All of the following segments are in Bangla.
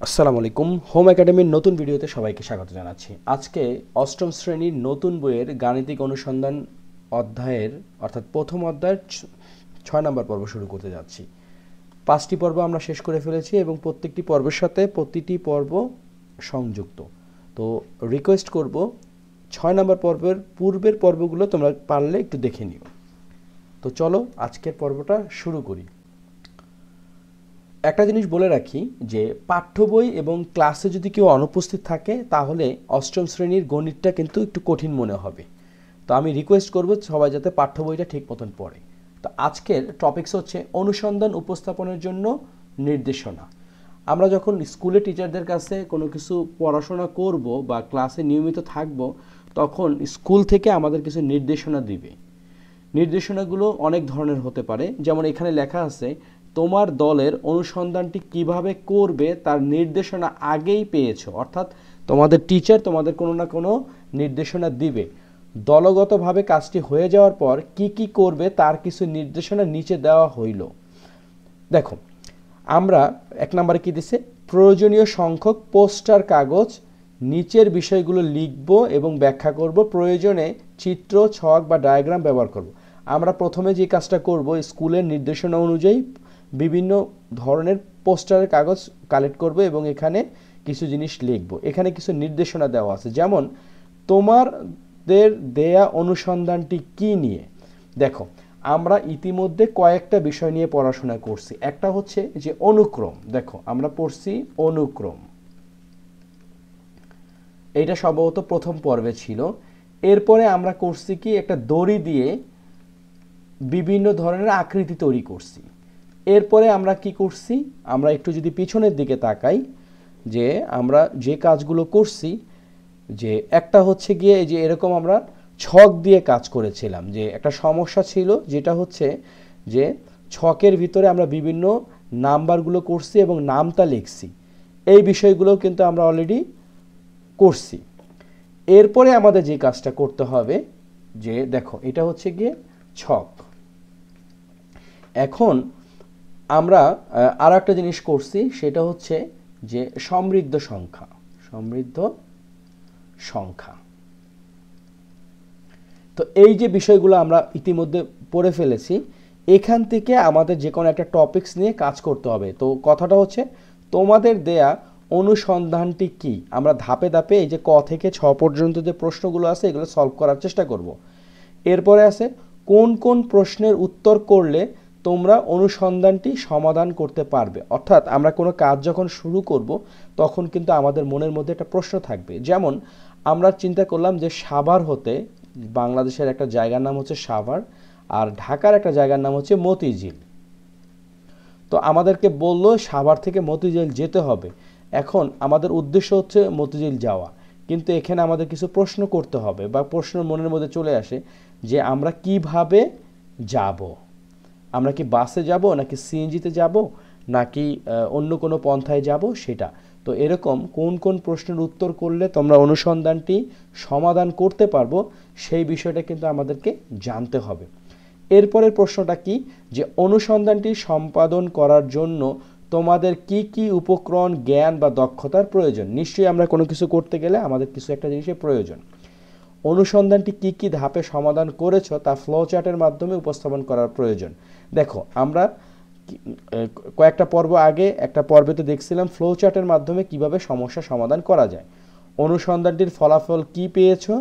আসসালামু আলাইকুম। হোম একাডেমির নতুন ভিডিওতে সবাইকে স্বাগত জানাচ্ছি। আজকে অষ্টম শ্রেণীর নতুন বইয়ের গাণিতিক অনুসন্ধান অধ্যায়ের অর্থাৎ প্রথম অধ্যায়ের 6 নম্বর পর্ব শুরু করতে যাচ্ছি। 5টি পর্ব আমরা শেষ করে ফেলেছি এবং প্রত্যেকটি পর্বের সাথে প্রতিটি পর্ব সংযুক্ত। তো রিকোয়েস্ট করব 6 নম্বর পর্বের পূর্বের পর্বগুলো তোমরা পারলে একটু দেখে নিও। তো চলো আজকের পর্বটা শুরু করি। একটা জিনিস বলে রাখি যে পাঠ্য বই এবং ক্লাসে যদি কেউ অনুপস্থিত থাকে তাহলে অষ্টম শ্রেণীর গণিতটা কিন্তু একটু কঠিন মনে হবে। তো আমি রিকোয়েস্ট করব সবাই যাতে পাঠ্য বইটা ঠিক মতন পড়ে। তো আজকের টপিকস হচ্ছে অনুসন্ধান উপস্থাপনের জন্য নির্দেশনা। আমরা যখন স্কুলে টিচারদের কাছে কোনো কিছু পড়াশোনা করব বা ক্লাসে নিয়মিত থাকব, তখন স্কুল থেকে আমাদের কিছু নির্দেশনা দিবে। নির্দেশনাগুলো অনেক ধরনের হতে পারে, যেমন এখানে লেখা আছে তোমার দলের অনুসন্ধানটি কিভাবে করবে তার নির্দেশনা আগেই পেয়েছো, অর্থাৎ তোমাদের টিচার তোমাদের কোনো না কোনো নির্দেশনা দিবে। দলগতভাবে কাজটি হয়ে যাওয়ার পর কি কি করবে তার কিছু নির্দেশনা নিচে দেওয়া হইল। দেখো, আমরা 1 নম্বরে কি দিছে, প্রয়োজনীয় সংখ্যক পোস্টার কাগজ নিচের বিষয়গুলো লিখব এবং ব্যাখ্যা করব, প্রয়োজনে চিত্র, ছক বা ডায়াগ্রাম ব্যবহার করব। আমরা প্রথমে যে কাজটা করব, স্কুলের নির্দেশনা অনুযায়ী বিভিন্ন ধরনের পোস্টারের কাগজ কালেক্ট করব এবং এখানে কিছু জিনিস লিখব। এখানে কিছু নির্দেশনা দেওয়া আছে, যেমন তোমাদের দেয়া অনুসন্ধানটি কি নিয়ে। দেখো, আমরা ইতিমধ্যে কয়েকটা বিষয় নিয়ে পড়াশোনা করছি। একটা হচ্ছে যে অনুক্রম। দেখো, আমরা পড়ছি অনুক্রম, এইটা সম্ভবত প্রথম পর্বে ছিল। এরপরে আমরা করছি কি, একটা দড়ি দিয়ে বিভিন্ন ধরনের আকৃতি তৈরি করছি। এরপরে আমরা কি করছি, আমরা একটু যদি পিছনের দিকে তাকাই, যে আমরা যে কাজগুলো করছি, যে একটা হচ্ছে গিয়ে যে এরকম আমরা ছক দিয়ে কাজ করেছিলাম। যে একটা সমস্যা ছিল, যেটা হচ্ছে যে ছকের ভিতরে আমরা বিভিন্ন নাম্বারগুলো করছি এবং নামতা লিখছি। এই বিষয়গুলো কিন্তু আমরা অলরেডি করছি। এরপরে আমাদের যে কাজটা করতে হবে, যে দেখো এটা হচ্ছে গিয়ে ছক। এখন আমরা আর একটা জিনিস করছি, সেটা হচ্ছে যে সমৃদ্ধ সংখ্যা। সমৃদ্ধ সংখ্যা। তো এই যে বিষয়গুলো আমরা ইতিমধ্যে পড়ে ফেলেছি, এখান থেকে আমাদের যে কোনো একটা টপিকস নিয়ে কাজ করতে হবে। তো কথাটা হচ্ছে তোমাদের দেয়া অনুসন্ধানটি কি। আমরা ধাপে ধাপে এই যে ক থেকে 6 পর্যন্ত যে প্রশ্নগুলো আছে এগুলো সলভ করার চেষ্টা করব। এরপরে আছে কোন কোন প্রশ্নের উত্তর করলে তোমরা অনুসন্ধানটি সমাধান করতে পারবে। অর্থাৎ আমরা কোনো কাজ যখন শুরু করব তখন কিন্তু আমাদের মনের মধ্যে একটা প্রশ্ন থাকবে। যেমন আমরা চিন্তা করলাম যে সাভার হতে, বাংলাদেশের একটা জায়গার নাম হচ্ছে সাভার আর ঢাকার একটা জায়গার নাম হচ্ছে মতিঝিল। তো আমাদেরকে বললো সাভার থেকে মতিঝিল যেতে হবে। এখন আমাদের উদ্দেশ্য হচ্ছে মতিঝিল যাওয়া, কিন্তু এখানে আমাদের কিছু প্রশ্ন করতে হবে বা প্রশ্ন মনের মধ্যে চলে আসে যে আমরা কিভাবে যাব। আমরা কি বাসে যাব, নাকি সিএনজিতে যাব, নাকি অন্য কোনো পন্থায় যাব, সেটা। তো এরকম কোন কোন প্রশ্নের উত্তর করলে তোমরা অনুসন্ধানটি সমাধান করতে পারবো, সেই বিষয়টা কিন্তু আমাদেরকে জানতে হবে। এরপরের প্রশ্নটা কি, যে অনুসন্ধানটি সম্পাদন করার জন্য তোমাদের কি কি উপকরণ, জ্ঞান বা দক্ষতার প্রয়োজন। নিশ্চয়ই আমরা কোনো কিছু করতে গেলে আমাদের কিছু একটা জিনিসের প্রয়োজন। অনুসন্ধানটি কি কি ধাপে সমাধান করেছো তা ফ্লো চার্টের মাধ্যমে উপস্থাপন করার প্রয়োজন। দেখো, আমরা কয়েকটা পর্ব আগে একটা পর্বে তো দেখছিলাম ফ্লো চার্টের মাধ্যমে কিভাবে সমস্যা সমাধান করা যায়। অনুসন্ধানটির ফলাফল কি পেয়েছো,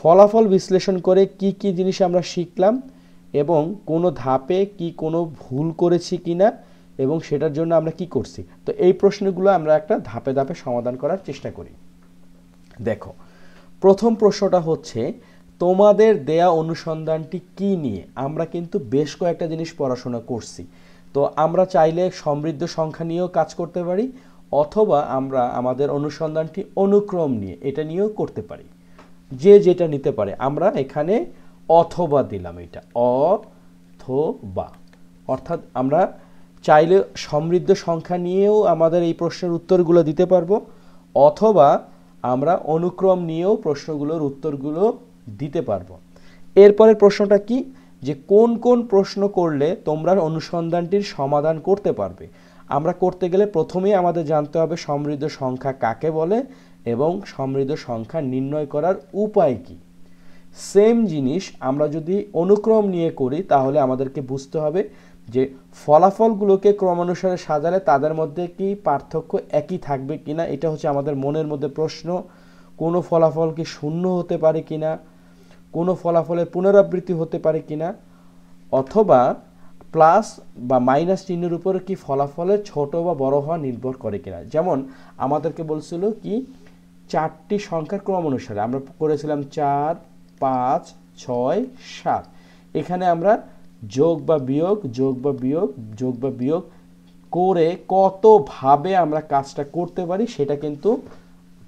ফলাফল বিশ্লেষণ করে কি কি জিনিস আমরা শিখলাম এবং কোনো ধাপে কি কোনো ভুল করেছি কিনা এবং সেটার জন্য আমরা কি করছি। তো এই প্রশ্নগুলো আমরা একটা ধাপে ধাপে সমাধান করার চেষ্টা করি। দেখো, প্রথম প্রশ্নটা হচ্ছে তোমাদের দেয়া অনুসন্ধানটি কি নিয়ে। আমরা কিন্তু বেশ কয়েকটা জিনিস পড়াশোনা করছি। তো আমরা চাইলে সমৃদ্ধ সংখ্যা নিয়েও কাজ করতে পারি, অথবা আমরা আমাদের অনুসন্ধানটি অনুক্রম নিয়ে এটা নিয়েও করতে পারি। যে যেটা নিতে পারে। আমরা এখানে অথবা দিলাম, এটা অথবা, অর্থাৎ আমরা চাইলে সমৃদ্ধ সংখ্যা নিয়েও আমাদের এই প্রশ্নের উত্তরগুলো দিতে পারবো, অথবা আমরা অনুক্রম নিয়েও প্রশ্নগুলোর উত্তরগুলো দিতে পারবো। এরপরের প্রশ্নটা কি, যে কোন কোন প্রশ্ন করলে তোমরা অনুসন্ধানটির সমাধান করতে পারবে। আমরা করতে গেলে প্রথমেই আমাদের জানতে হবে সমৃদ্ধ সংখ্যা কাকে বলে এবং সমৃদ্ধ সংখ্যা নির্ণয় করার উপায় কি। সেম জিনিস আমরা যদি অনুক্রম নিয়ে করি তাহলে আমাদেরকে বুঝতে হবে যে ফলাফলগুলোকে ক্রমানুসারে সাজালে তাদের মধ্যে কি পার্থক্য একই থাকবে কিনা, এটা হচ্ছে আমাদের মনের মধ্যে প্রশ্ন। কোনো ফলাফল কি শূন্য হতে পারে কিনা, কোনো ফলাফলের পুনরাবৃত্তি হতে পারে কিনা, অথবা প্লাস বা মাইনাস চিহ্নের উপর কি ফলাফলের ছোট বা বড় হওয়া নির্ভর করে কিনা। যেমন আমাদেরকে বলছিল কি 4টি সংখ্যার ক্রম অনুসারে আমরা করেছিলাম 4, 5, 6, 7। এখানে আমরা যোগ বা বিয়োগ করে কতভাবে আমরা কাজটা করতে পারি সেটা কিন্তু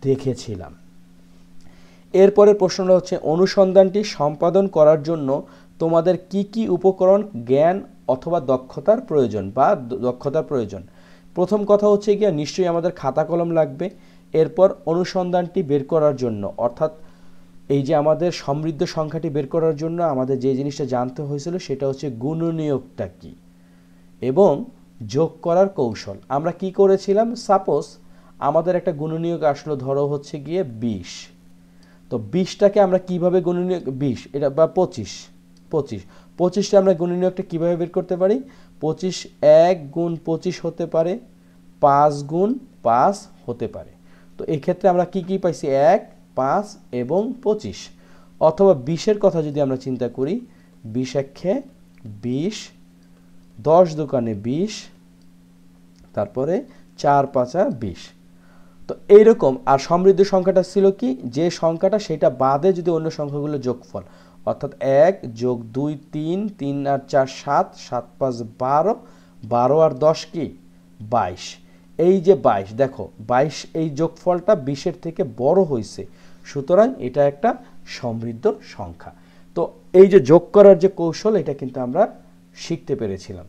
দেখেছিলাম। এরপরে প্রশ্নটা হচ্ছে অনুসন্ধানটি সম্পাদন করার জন্য তোমাদের কি কি উপকরণ, জ্ঞান অথবা দক্ষতার প্রয়োজন। প্রথম কথা হচ্ছে গিয়ে নিশ্চয়ই আমাদের খাতা কলম লাগবে। এরপর অনুসন্ধানটি বের করার জন্য, অর্থাৎ এই যে আমাদের সমৃদ্ধ সংখ্যাটি বের করার জন্য আমাদের যে জিনিসটা জানতে হয়েছিল সেটা হচ্ছে গুণনীয়কটা কি এবং যোগ করার কৌশল। আমরা কি করেছিলাম, সাপোজ আমাদের একটা গুণনীয়ক আসলো ধরো হচ্ছে গিয়ে 20, তো 20টাকে আমরা কিভাবে গুণনীয়ক 20 এটা বা 25টা আমরা গুণনীয়কটা কিভাবে বের করতে পারি। 25 1 গুণ 25 হতে পারে, 5 গুণ 5 হতে পারে। তো এই ক্ষেত্রে আমরা কি কি পাইছি, 1, 5 এবং 25। অথবা 20-এর কথা যদি আমরা চিন্তা করি, 20 একে 20, 10 দোকানে 20, তারপরে 4 5 20। তো এইরকম। আর সমৃদ্ধ সংখ্যাটা ছিল কি, যে সংখ্যাটা সেটা বাদে যদি অন্য সংখ্যাগুলো যোগফল, অর্থাৎ 1 যোগ 2 3, 3 আর 4 7, 7 5 12, 12 আর 10 কি 22। এই যে 22, দেখো 22 এই যোগফলটা 20-এর থেকে বড় হয়েছে, সুতরাং এটা একটা সমৃদ্ধ সংখ্যা। তো এই যে যোগ করার যে কৌশল, এটা কিন্তু আমরা শিখতে পেরেছিলাম।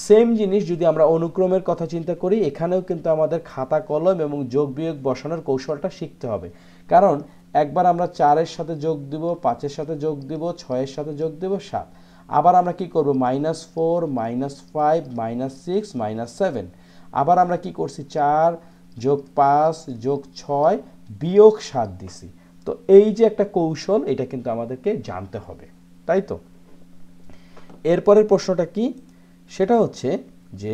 সেম জিনিস যদি আমরা অনুক্রমের কথা চিন্তা করি, এখানেও কিন্তু আমাদের খাতা কলম এবং যোগ বিয়োগ বসানোর কৌশলটা শিখতে হবে। কারণ একবার আমরা 4-এর সাথে যোগ দিব, 5-এর সাথে যোগ দিব, 6-এর সাথে যোগ দিব 7। আবার আমরা কি করব, -4, -5, -6, -7। আবার আমরা কি করছি, 4 যোগ 5 যোগ 6 বিয়োগ 7 দিছি। তো এই যে একটা কৌশল, এটা কিন্তু আমাদেরকে জানতে হবে, তাই তো। এরপরের প্রশ্নটা কি, সেটা হচ্ছে যে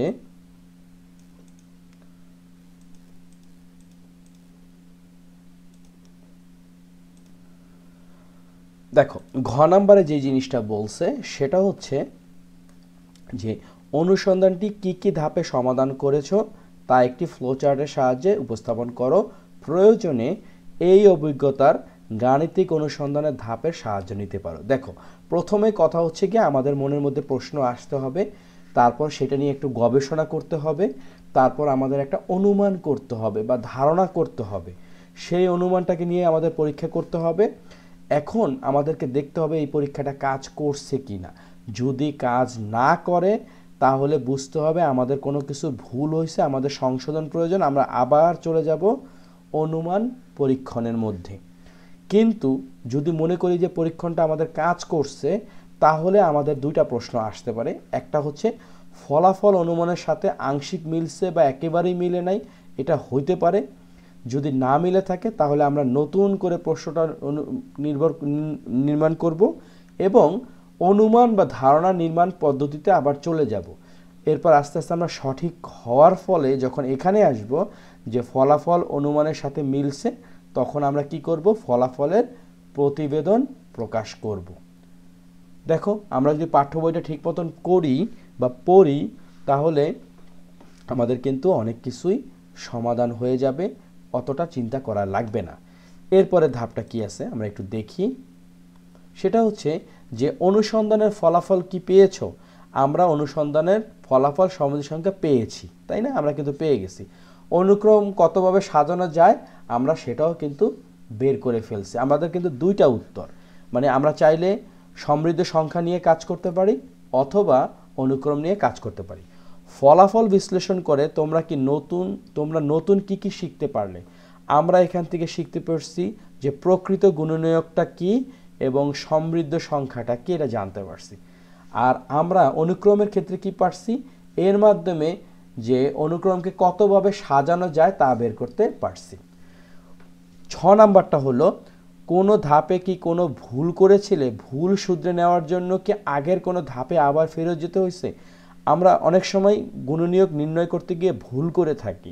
দেখো ঘ নাম্বারে যে জিনিসটা বলছে সেটা হচ্ছে যে অনুসন্ধানটি কি কি ধাপে সমাধান করেছো তা একটি ফ্লোচার্টের সাহায্যে উপস্থাপন করো। প্রয়োজনে এই অভিজ্ঞতার গাণিতিক অনুসন্ধানের ধাপের সাহায্য নিতে পারো। দেখো প্রথমে কথা হচ্ছে কি আমাদের মনের মধ্যে প্রশ্ন আসতে হবে, তারপর সেটা নিয়ে একটু গবেষণা করতে হবে, তারপর আমাদের একটা অনুমান করতে হবে বা ধারণা করতে হবে, সেই অনুমানটাকে নিয়ে আমাদের পরীক্ষা করতে হবে। এখন আমাদেরকে দেখতে হবে এই পরীক্ষাটা কাজ করছে কিনা। যদি কাজ না করে তাহলে বুঝতে হবে আমাদের কোনো কিছু ভুল হয়েছে, আমাদের সংশোধন প্রয়োজন, আমরা আবার চলে যাব অনুমান পরীক্ষণের মধ্যে। কিন্তু যদি মনে করি যে পরীক্ষণটা আমাদের কাজ করছে, তাহলে আমাদের দুইটা প্রশ্ন আসতে পারে। একটা হচ্ছে ফলাফল অনুমানের সাথে আংশিক মিলছে বা একেবারেই মিলে নাই, এটা হইতে পারে। যদি না মিলে থাকে তাহলে আমরা নতুন করে প্রশ্নটা নির্মাণ করব এবং অনুমান বা ধারণা নির্মাণ পদ্ধতিতে আবার চলে যাব। এরপর আস্তে আস্তে আমরা সঠিক হওয়ার ফলে যখন এখানে আসব যে ফলাফল অনুমানের সাথে মিলছে, তখন আমরা কি করব, ফলাফলের প্রতিবেদন প্রকাশ করব। দেখো আমরা যদি পাঠ্য বইটা ঠিক মতন করি বা পড়ি, তাহলে আমাদের কিন্তু অনেক কিছুই সমাধান হয়ে যাবে, অতটা চিন্তা করা লাগবে না। এরপরে ধাপটা কি আছে আমরা একটু দেখি। সেটা হচ্ছে যে অনুসন্ধানের ফলাফল কি পেয়েছো। আমরা অনুসন্ধানের ফলাফল সমৃদ্ধ সংখ্যা পেয়েছি, তাই না, আমরা কিন্তু পেয়ে গেছি। অনুক্রম কতভাবে সাজানো যায় আমরা সেটাও কিন্তু বের করে ফেলছি। আমাদের কিন্তু দুইটা উত্তর, মানে আমরা চাইলে সমৃদ্ধ সংখ্যা নিয়ে কাজ করতে পারি অথবা অনুক্রম নিয়ে কাজ করতে পারি। ফলাফল বিশ্লেষণ করে তোমরা নতুন কি কি শিখতে পারলে। আমরা এখান থেকে শিখতে পারছি যে প্রকৃত গুণনীয়কটা কি এবং সমৃদ্ধ সংখ্যাটা কি, এটা জানতে পারছি। আর আমরা অনুক্রমের ক্ষেত্রে কি পারছি, এর মাধ্যমে যে অনুক্রমকে কতভাবে সাজানো যায় তা বের করতে পারছি। 6 নাম্বারটা হলো কোনো ধাপে কি কোনো ভুল করেছিলে, ভুল শুধরে নেওয়ার জন্য কি আগের কোনো ধাপে আবার ফেরত যেতে হয়েছে? আমরা অনেক সময় গুণনীয়ক নির্ণয় করতে গিয়ে ভুল করে থাকি।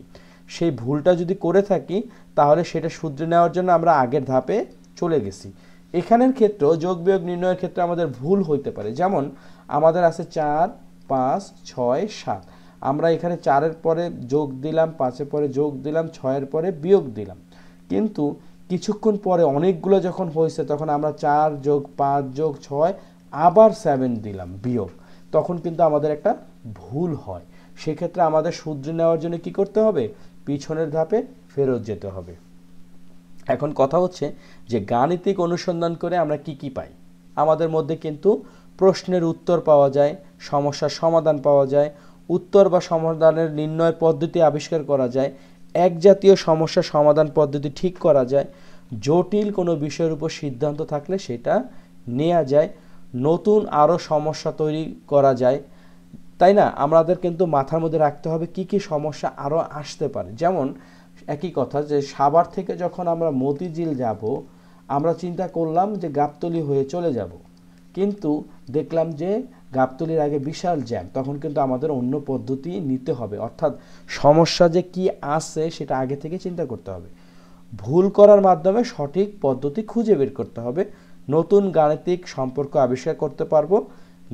সেই ভুলটা যদি করে থাকি তাহলে সেটা শুধরে নেওয়ার জন্য আমরা আগের ধাপে চলে গেছি। এখানের ক্ষেত্রেও যোগ বিয়োগ নির্ণয়ের ক্ষেত্রে আমাদের ভুল হইতে পারে। যেমন আমাদের আছে 4, 5, 6, 7। আমরা এখানে 4-এর পরে যোগ দিলাম, 5-এর পরে যোগ দিলাম, 6-এর পরে বিয়োগ দিলাম। কিন্তু কিছুক্ষণ পরে অনেকগুলো যখন হয়েছে তখন আমরা 4 যোগ 5 যোগ 6 আবার 7 দিলাম বিয়োগ, তখন কিন্তু আমাদের একটা ভুল হয়। সেক্ষেত্রে আমাদের শুধরে নেওয়ার জন্য কি করতে হবে? পিছনের ধাপে ফেরত যেতে হবে। এখন কথা হচ্ছে যে গাণিতিক অনুসন্ধান করে আমরা কি কি পাই? আমাদের মধ্যে কিন্তু প্রশ্নের উত্তর পাওয়া যায়, সমস্যার সমাধান পাওয়া যায়, উত্তর বা সমাধানের নির্ণয় পদ্ধতি আবিষ্কার করা যায়, এক জাতীয় সমস্যা সমাধান পদ্ধতি ঠিক করা যায়, জটিল কোনো বিষয়ের উপর সিদ্ধান্ত থাকলে সেটা নেওয়া যায়, নতুন আরও সমস্যা তৈরি করা যায়। তাই না? আমাদের কিন্তু মাথার মধ্যে রাখতে হবে কি কি সমস্যা আরও আসতে পারে। যেমন একই কথা যে সাভার থেকে যখন আমরা মতিঝিল যাব, আমরা চিন্তা করলাম যে গাবতলী হয়ে চলে যাব, কিন্তু দেখলাম যে গাবতলীর আগে বিশাল জ্যাম। তখন কিন্তু আমাদের অন্য পদ্ধতি নিতে হবে, অর্থাৎ সমস্যা যে কি আছে সেটা আগে থেকে চিন্তা করতে হবে। ভুল করার মাধ্যমে সঠিক পদ্ধতি খুঁজে বের করতে হবে, নতুন গাণিতিক সম্পর্ক আবিষ্কার করতে পারবো,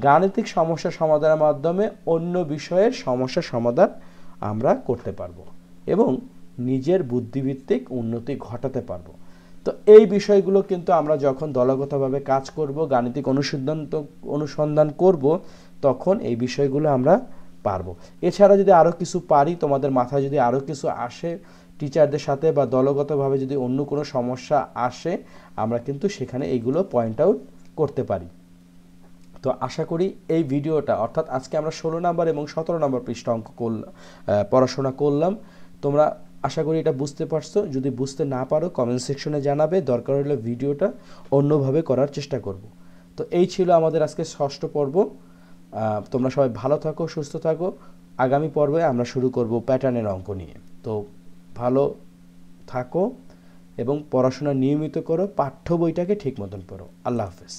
গাণিতিক সমস্যা সমাধানের মাধ্যমে অন্য বিষয়ের সমস্যা সমাধান আমরা করতে পারবো এবং নিজের বুদ্ধিভিত্তিক উন্নতি ঘটাতে পারবো। তো এই বিষয়গুলো কিন্তু আমরা যখন দলগতভাবে কাজ করব, গাণিতিক অনুসন্ধান করব, তখন এই বিষয়গুলো আমরা পারবো। এছাড়া যদি আরও কিছু পারি, তোমাদের মাথায় যদি আরও কিছু আসে টিচারদের সাথে বা দলগতভাবে যদি অন্য কোনো সমস্যা আসে, আমরা কিন্তু সেখানে এইগুলো পয়েন্ট আউট করতে পারি। তো আশা করি এই ভিডিওটা, অর্থাৎ আজকে আমরা 16 নম্বর এবং 17 নম্বর পৃষ্ঠা অঙ্ক পড়াশোনা করলাম। তোমরা আশা করি এটা বুঝতে পারছো। যদি বুঝতে না পারো কমেন্ট সেকশনে জানাবে, দরকার হলে ভিডিওটা অন্যভাবে করার চেষ্টা করব। তো এই ছিল আমাদের আজকে 6ষ্ঠ পর্ব। তোমরা সবাই ভালো থাকো, সুস্থ থাকো। আগামী পর্বে আমরা শুরু করব প্যাটার্নের অঙ্ক নিয়ে। তো ভালো থাকো এবং পড়াশোনা নিয়মিত করো, পাঠ্য বইটাকে ঠিক মতন পড়ো। আল্লাহ হাফেজ।